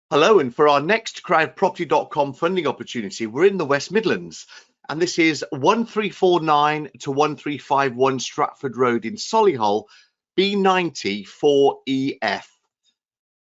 Hello, and for our next CrowdProperty.com funding opportunity, we're in the West Midlands, and this is 1349 to 1351 Stratford Road in Solihull, B90 4EF.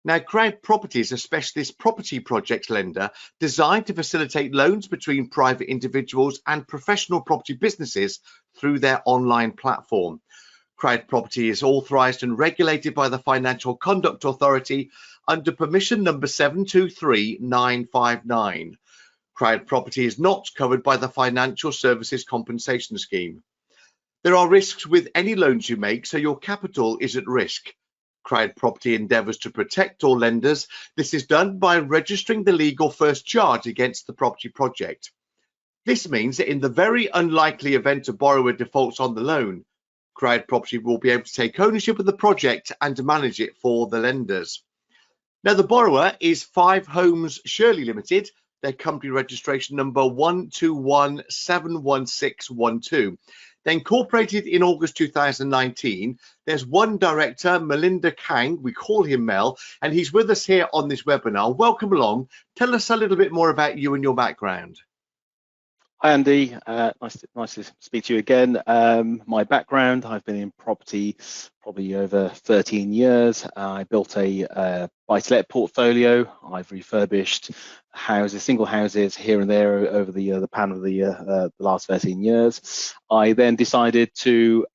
Now, CrowdProperty is a specialist property project lender designed to facilitate loans between private individuals and professional property businesses through their online platform. CrowdProperty is authorised and regulated by the Financial Conduct Authority under permission number 723959. CrowdProperty is not covered by the Financial Services Compensation Scheme. There are risks with any loans you make, so your capital is at risk. CrowdProperty endeavours to protect all lenders. This is done by registering the legal first charge against the property project. This means that in the very unlikely event a borrower defaults on the loan, CrowdProperty will be able to take ownership of the project and manage it for the lenders. Now, the borrower is 5 Homes Shirley Limited, their company registration number 121-71612. They incorporated in August 2019. There's one director, Melinda Kang, we call him Mel, and he's with us here on this webinar. Welcome along. Tell us a little bit more about you and your background. Hi Andy, nice to speak to you again. My background, I've been in property probably over 13 years. I built a buy-to-let portfolio. I've refurbished houses, single houses here and there over the pan of the last 13 years. I then decided to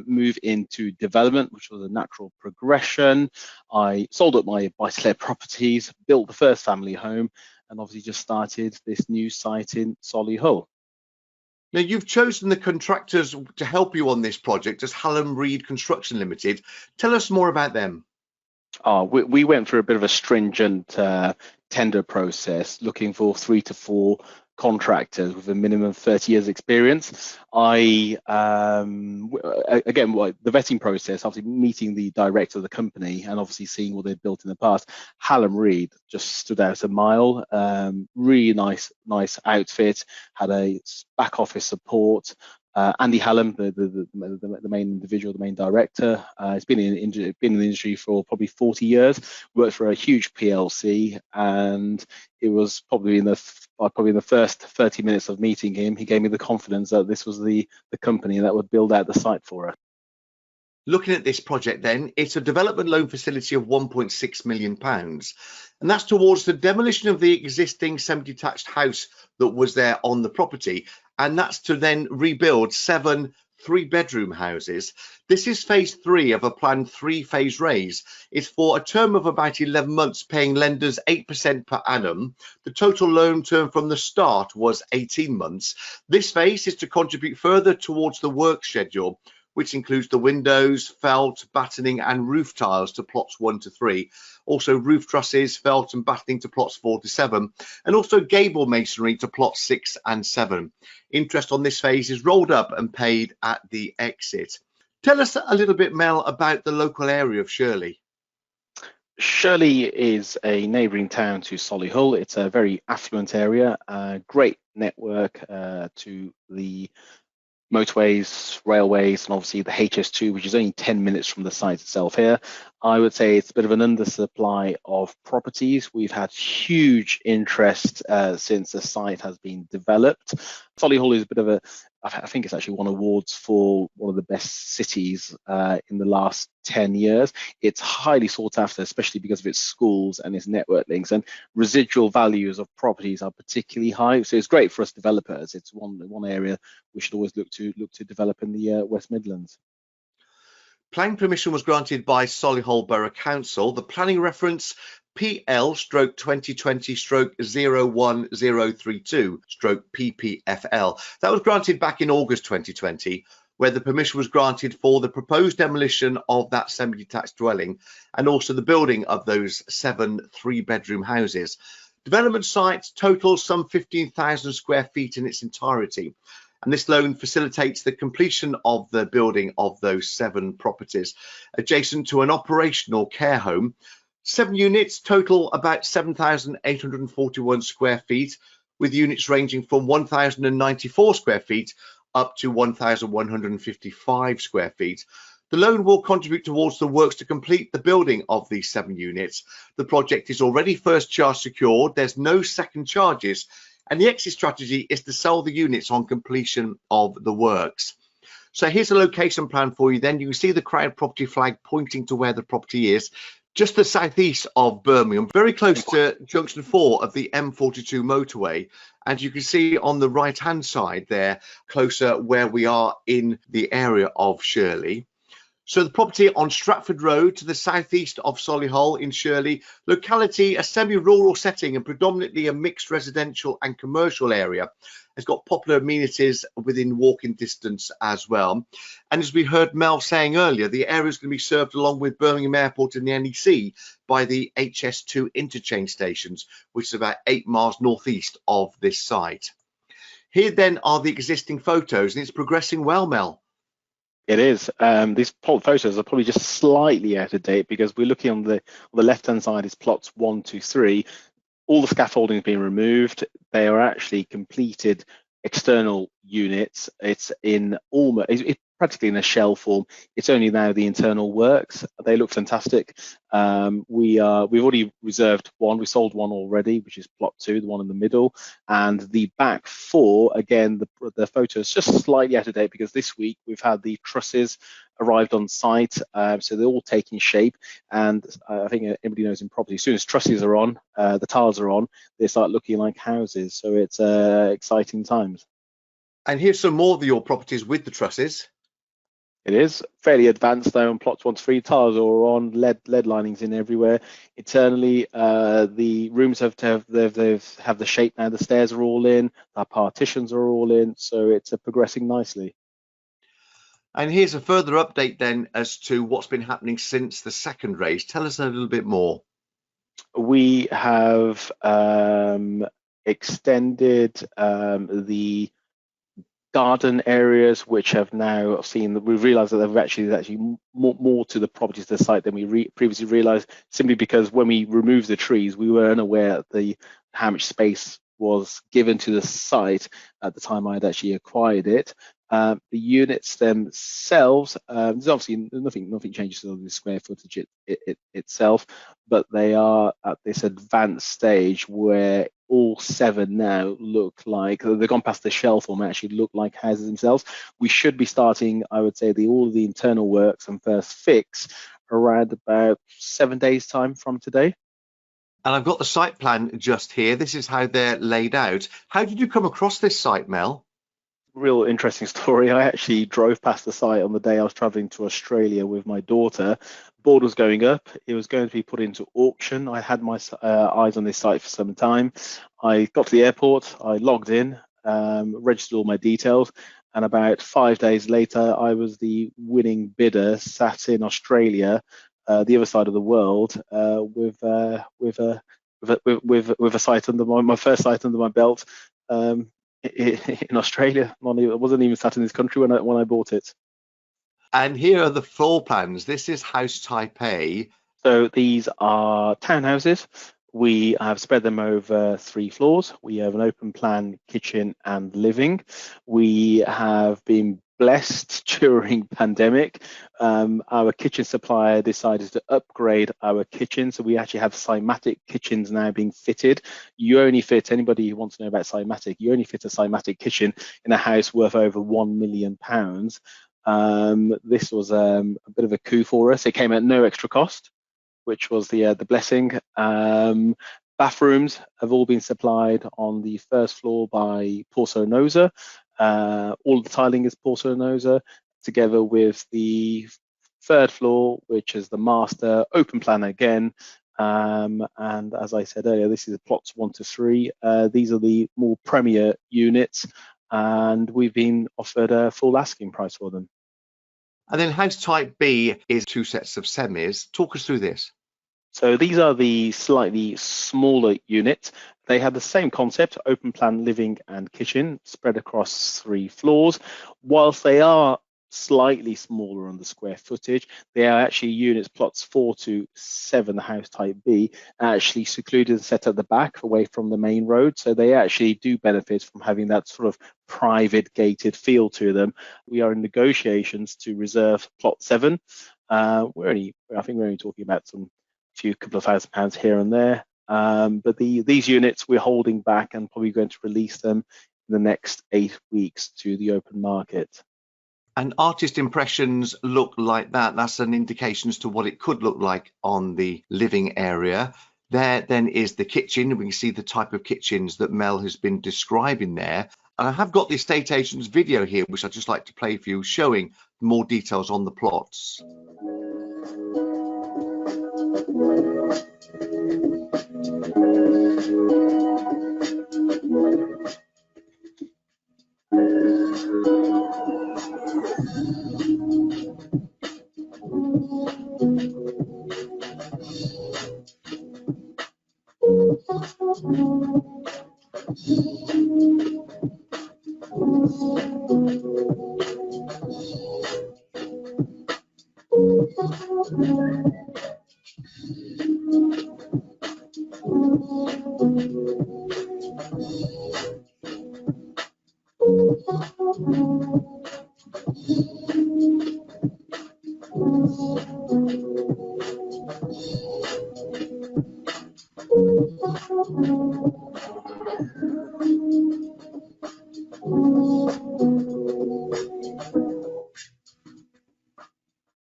move into development, which was a natural progression. I sold up my buy-to-let properties, built the first family home, and obviously just started this new site in Solihull. Now, you've chosen the contractors to help you on this project as Hallam Reed Construction Limited. Tell us more about them. We went through a bit of a stringent tender process, looking for 3 to 4 contractors with a minimum of 30 years experience. Again, the vetting process, obviously meeting the director of the company and obviously seeing what they've built in the past. Hallam Reed just stood out a mile. Really nice outfit, had a back office support. Andy Hallam, the main individual, the main director, has been in the industry for probably 40 years. Worked for a huge PLC, and it was probably in the first 30 minutes of meeting him, he gave me the confidence that this was the company that would build out the site for us. Looking at this project then, it's a development loan facility of £1.6 million, and that's towards the demolition of the existing semi-detached house that was there on the property, and that's to then rebuild 7 3-bedroom houses. This is phase 3 of a planned 3-phase raise. It's for a term of about 11 months, paying lenders 8% per annum. The total loan term from the start was 18 months. This phase is to contribute further towards the work schedule, which includes the windows, felt, battening and roof tiles to plots 1 to 3. Also roof trusses, felt and battening to plots 4 to 7, and also gable masonry to plots 6 and 7. Interest on this phase is rolled up and paid at the exit. Tell us a little bit, Mel, about the local area of Shirley. Shirley is a neighbouring town to Solihull. It's a very affluent area, great network to the motorways, railways, and obviously the HS2, which is only 10 minutes from the site itself here. I would say it's a bit of an undersupply of properties. We've had huge interest since the site has been developed. Solihull is a bit of I think it's actually won awards for one of the best cities in the last 10 years. It's highly sought after, especially because of its schools and its network links, and residual values of properties are particularly high. So it's great for us developers. It's one area we should always look to develop in the West Midlands. Planning permission was granted by Solihull Borough Council. The planning reference PL/2020/01032/PPFL. That was granted back in August 2020, where the permission was granted for the proposed demolition of that semi-detached dwelling and also the building of those 7 3-bedroom houses. Development site totals some 15,000 square feet in its entirety. And this loan facilitates the completion of the building of those 7 properties adjacent to an operational care home. 7 units total about 7,841 square feet, with units ranging from 1,094 square feet up to 1,155 square feet. The loan will contribute towards the works to complete the building of these 7 units. The project is already first charge secured. There's no second charges, and the exit strategy is to sell the units on completion of the works. So here's a location plan for you then. You can see the CrowdProperty flag pointing to where the property is, just the southeast of Birmingham, very close to junction 4 of the M42 motorway. And you can see on the right hand side there, closer where we are in the area of Shirley. So the property on Stratford Road to the southeast of Solihull in Shirley, locality a semi-rural setting and predominantly a mixed residential and commercial area. It's got popular amenities within walking distance as well. And as we heard Mel saying earlier, the area is going to be served along with Birmingham Airport and the NEC by the HS2 interchange stations, which is about 8 miles northeast of this site. Here then are the existing photos, and it's progressing well, Mel. It is. These photos are probably just slightly out of date because we're looking on the left-hand side is plots 1, 2, 3. All the scaffolding has been removed. They are actually completed external units. It's in almost, it's practically in a shell form. It's only now the internal works. They look fantastic. We've already reserved one. We sold one already, which is plot 2, the one in the middle, and the back 4. Again, the photo is just slightly out of date because this week we've had the trusses arrived on site, so they're all taking shape. And I think everybody knows in property, as soon as trusses are on, the tiles are on, they start looking like houses. So it's exciting times. And here's some more of your properties with the trusses. It is fairly advanced though on plots 1 to 3. Tiles are all on, lead linings in everywhere. Internally, the rooms have the shape now. The stairs are all in, our partitions are all in, so it's progressing nicely. And here's a further update then as to what's been happening since the second raise. Tell us a little bit more. We have extended the garden areas, which have now seen, we've realized that there's actually more to the properties to the site than we previously realized, simply because when we removed the trees, we were unaware how much space was given to the site at the time I had actually acquired it. The units themselves, there's obviously nothing changes to the square footage itself, but they are at this advanced stage where all 7 now look like they've gone past the shell form and actually look like houses themselves. We should be starting, I would say, all of the internal works and first fix around about 7 days time from today. And I've got the site plan just here. This is how they're laid out. How did you come across this site, Mel? Real interesting story. I actually drove past the site on the day I was traveling to Australia with my daughter. Board was going up. It was going to be put into auction. I had my eyes on this site for some time. I got to the airport. I logged in, registered all my details, and about 5 days later, I was the winning bidder, sat in Australia, the other side of the world, with a site under my first site under my belt. In Australia. I wasn't even sat in this country when I bought it. And here are the floor plans. This is House Type A. So these are townhouses. We have spread them over 3 floors. We have an open plan kitchen and living. We have been blessed during pandemic. Our kitchen supplier decided to upgrade our kitchen, so we actually have Cymatic kitchens now being fitted. You only fit, anybody who wants to know about Cymatic, you only fit a Cymatic kitchen in a house worth over £1 million. This was a bit of a coup for us. It came at no extra cost, which was the blessing. Bathrooms have all been supplied on the first floor by Porcelanosa. All the tiling is Porcelanosa, together with the 3rd floor, which is the master open plan again. And as I said earlier, this is plots 1 to 3. These are the more premier units, and we've been offered a full asking price for them. And then House Type B is 2 sets of semis. Talk us through this. So these are the slightly smaller units. They have the same concept, open plan living and kitchen, spread across 3 floors. Whilst they are slightly smaller on the square footage. They are actually units, plots 4 to 7, the house type B, actually secluded and set at the back away from the main road. So they actually do benefit from having that sort of private gated feel to them. We are in negotiations to reserve plot 7. I think we're only talking about couple of £1,000s here and there. But these units we're holding back and probably going to release them in the next 8 weeks to the open market. And artist impressions look like that. That's an indication as to what it could look like on the living area. There then is the kitchen. We can see the type of kitchens that Mel has been describing there. And I have got the estate agent's video here, which I'd just like to play for you, showing more details on the plots.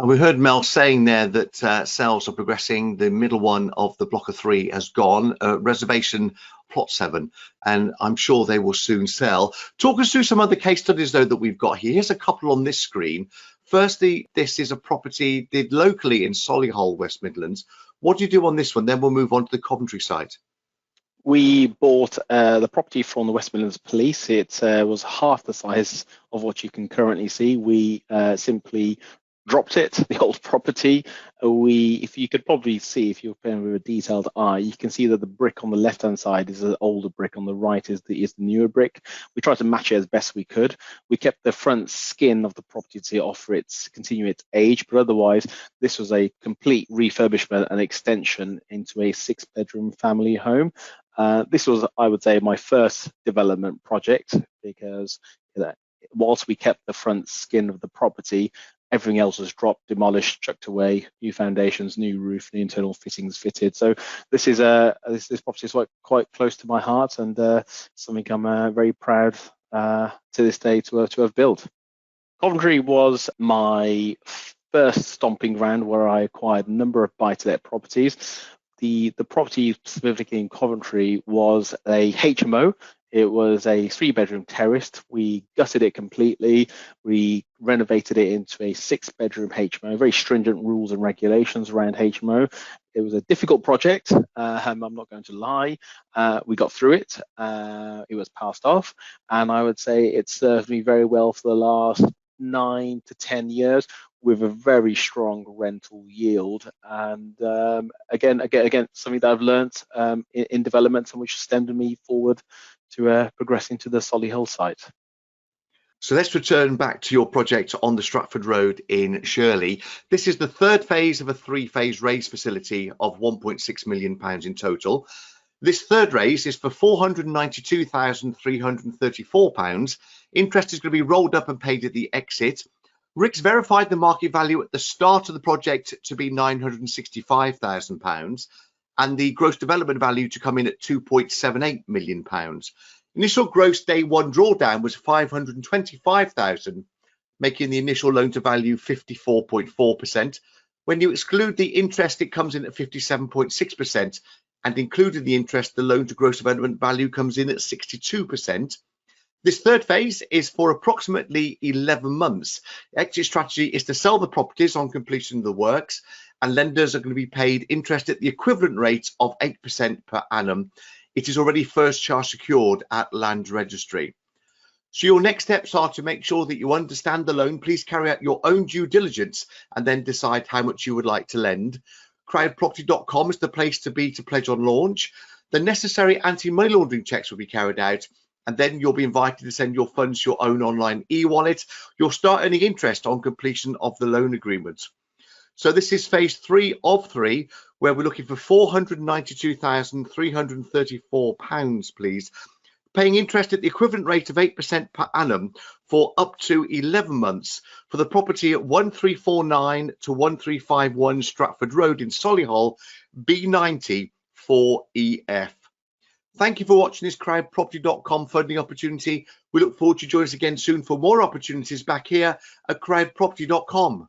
And we heard Mel saying there that sales are progressing. The middle one of the block of 3 has gone, reservation plot 7, and I'm sure they will soon sell. Talk us through some other case studies though that we've got here. Here's a couple on this screen. Firstly, this is a property did locally in Solihull, West Midlands. What do you do on this one? Then we'll move on to the Coventry side. We bought the property from the West Midlands Police. It was half the size of what you can currently see. We simply dropped it, the old property. If you could probably see, if you're playing with a detailed eye, you can see that the brick on the left-hand side is an older brick, on the right is the newer brick. We tried to match it as best we could. We kept the front skin of the property to offer continue its age, but otherwise this was a complete refurbishment and extension into a 6-bedroom family home. This was, I would say, my first development project, because whilst we kept the front skin of the property, everything else was dropped, demolished, chucked away, new foundations, new roof, new internal fittings fitted. So this is this property is quite close to my heart, and something I'm very proud to this day to have built. Coventry was my first stomping ground where I acquired a number of buy-to-let properties. The property specifically in Coventry was a HMO. It was a 3-bedroom terraced. We gutted it completely. We renovated it into a 6-bedroom HMO. Very stringent rules and regulations around HMO. It was a difficult project. I'm not going to lie. We got through it. It was passed off, and I would say it served me very well for the last 9 to 10 years, with a very strong rental yield. And again, something that I've learned in development, and which stemmed me forward to progress into the Solihull site. So let's return back to your project on the Stratford Road in Shirley. This is the 3rd phase of a 3-phase raise facility of £1.6 million in total. This 3rd raise is for £492,334. Interest is going to be rolled up and paid at the exit. Rick's verified the market value at the start of the project to be £965,000 and the gross development value to come in at £2.78 million. Initial gross day 1 drawdown was £525,000, making the initial loan to value 54.4%. When you exclude the interest, it comes in at 57.6%, and including the interest, the loan to gross development value comes in at 62%. This 3rd phase is for approximately 11 months. The exit strategy is to sell the properties on completion of the works, and lenders are going to be paid interest at the equivalent rate of 8% per annum. It is already first charge secured at Land Registry. So your next steps are to make sure that you understand the loan. Please carry out your own due diligence and then decide how much you would like to lend. CrowdProperty.com is the place to be to pledge on launch. The necessary anti-money laundering checks will be carried out, and then you'll be invited to send your funds to your own online e-wallet. You'll start earning interest on completion of the loan agreement. So this is phase 3 of 3, where we're looking for £492,334, please, paying interest at the equivalent rate of 8% per annum for up to 11 months for the property at 1349 to 1351 Stratford Road in Solihull, B90 4EF. Thank you for watching this CrowdProperty.com funding opportunity. We look forward to joining us again soon for more opportunities back here at CrowdProperty.com.